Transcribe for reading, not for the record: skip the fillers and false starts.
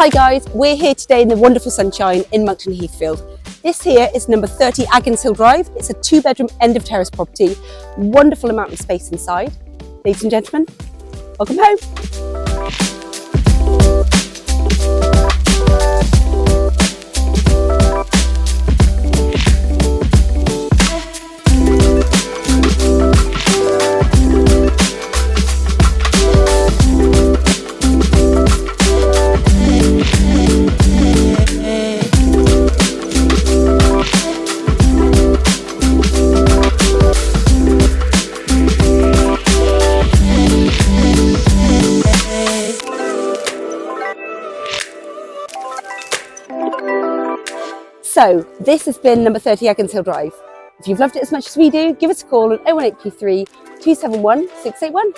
Hi guys, we're here today in the wonderful sunshine in Monkton Heathfield. This here is number 30 Aginhills Drive. It's a 2-bedroom end of terrace property. Wonderful amount of space inside. Ladies and gentlemen, welcome home. So this has been number 30 Aginhills Drive. If you've loved it as much as we do, give us a call on 01823 271 681.